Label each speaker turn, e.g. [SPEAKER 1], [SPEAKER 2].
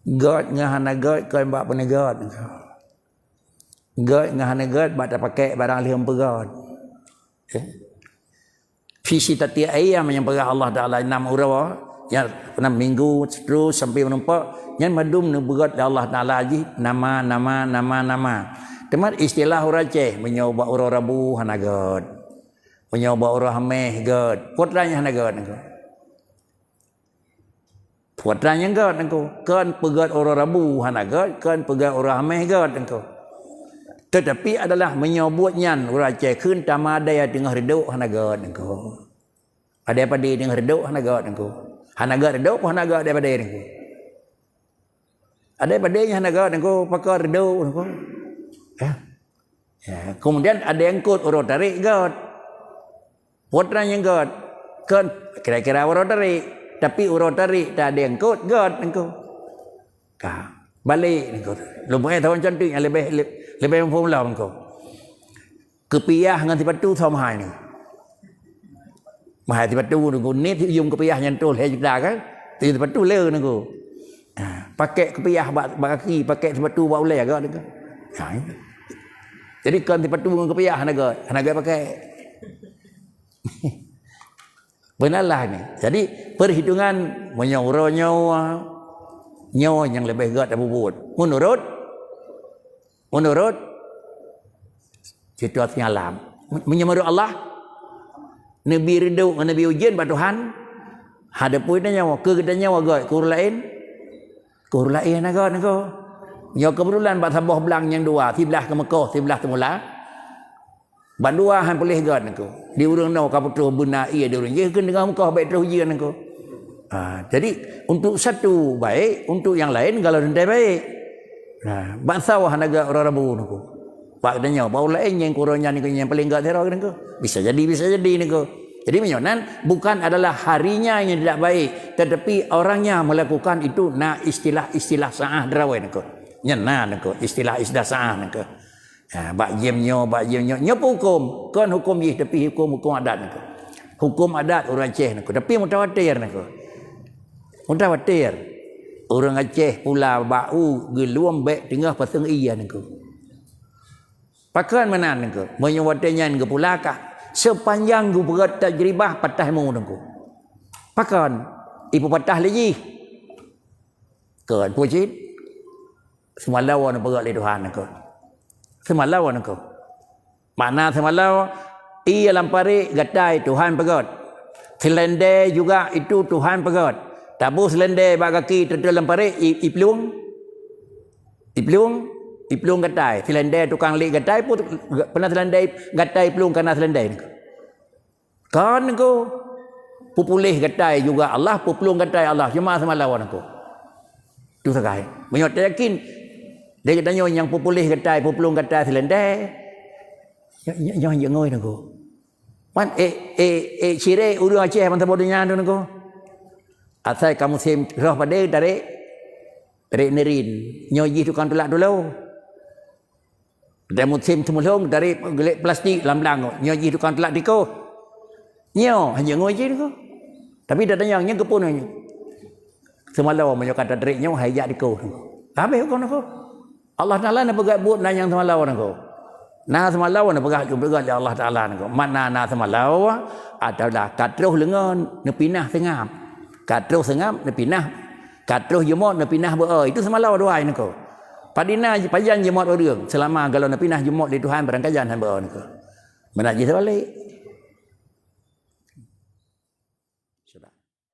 [SPEAKER 1] God ngahana God kau buat pun God. God ngahana God buat tak pakai barang lihum God. Visi tati ayam yang perah Allah Taala 6 urawa yang 6 minggu terus sampai menumpak yang madum nu berat Allah Taala haji nama. Teman istilah orang Aceh menyoba orang Rabu hana God. Menyoba orang Hameh God. Putranya hana God engkau. Putranya God engkau. Kan pegat orang Rabu hana God, kan pegat orang Hameh God engkau. Tetapi adalah menyebutnya orang Aceh kun tamadaya tengah reduk hana God engkau. Ada apa dia tengah reduk hana God engkau. Hana God reduk hana God daripada engkau. Ada apa dia hana God engkau pakar reduk engkau. Ya. Kemudian ada yang ikut orang tarik God. Putranya God. Kan kira-kira orang tarik. Tapi orang tarik tak ada yang ikut God engkau. Balik engkau. Lupa tahun cantik yang lebih formula engkau. Kepiah dengan tiba tu sama hai ni. Mahal tiba tu engkau ni dùng kepiah nyentul hai juta kan. Tiba tu le engkau. Pakai kepiah bak kaki, pakai tiba tu bak ulai God engkau. Jadi kan tiba tu dengan kepiah hanaga pakai. Benarlah ni. Jadi perhitungan menyuruh nyawa yang lebih God Abu Bud. Menurut situasi alam. Menurut Allah Nabi ridho Nabi ujian pada Tuhan. Hadapun nyawa ke nyawa God kur lain na God engkau. Nyo kebetulan bat sabah belang yang dua, sebelah ke Mekah, sebelah ke Mula. Bat dua han boleh God engkau. Di urang nau ka putu benar ia di urang. Ye ke dengan Mekah baik terus ujian engkau. Jadi untuk satu baik, untuk yang lain kalau rendah baik. Bat sawah naga orang Rabu engkau. Pak danya bau lain yang kurangnya ni yang paling gak teror engkau. Bisa jadi engkau. Jadi menyonan bukan adalah harinya yang tidak baik, tetapi orangnya melakukan itu istilah sa'ah derawan engkau. Nyana engkau istilah sa'ah engkau. Bak jemnyo nyo hukum kan hukum ye tapi hukum adat engkau. Hukum adat orang Aceh engkau tapi mutawatir engkau. Mutawatir. Orang Aceh pula bau geluam baik tengah pasang iyan engkau. Pakan menan engkau menyawatirnya engkau pula kah sepanjang gu berat tajribah patah mu engkau. Pakan ibu patah lagi. Kan puji semalawan berat le Tuhan engkau. Semalawan engkau. Mana semalau ia lampari gatai Tuhan pegat. Selende juga itu Tuhan pegat. Tabu selende bak kaki tertel lampari iplung gatai. Selende tukang li gatai pun pernah selende gatai pelung karena selende. Kan engkau pupulih gatai juga Allah, pupulung gatai Allah. Cuma semalawan engkau. Itu sakai. Menyot yakin dia tanya yang pupulih gatai, pupulung gatai selende. Yang ngoi engkau. Man cire urang Aceh man tabodonya tu engkau. Asal kamu sim roh pada tarik nerin. Nyoji tukang tolak dulu. Dan musim semulung dari gelik plastik lamblang. Nyoji tukang tolak diko. Nyo hanya ngoi je diko. Tapi dah tanya yang kepun ni. Semalau menyokata tarik nyo hayat diko. Habis kau nak Allah Taala nak pegat buat nanyang semalau engkau. Na semalau nak pegat juga Allah Taala engkau. Mana na semalau adalah katruh lengan nepinah sengam. Katruh sengam nepinah. Katruh jemot nepinah beoi. Itu semalau doa engkau. Padina pajan jemot orang. Selama kalau nepinah jemot di Tuhan berangkajan han beoi engkau. Menajis balik. Sudah.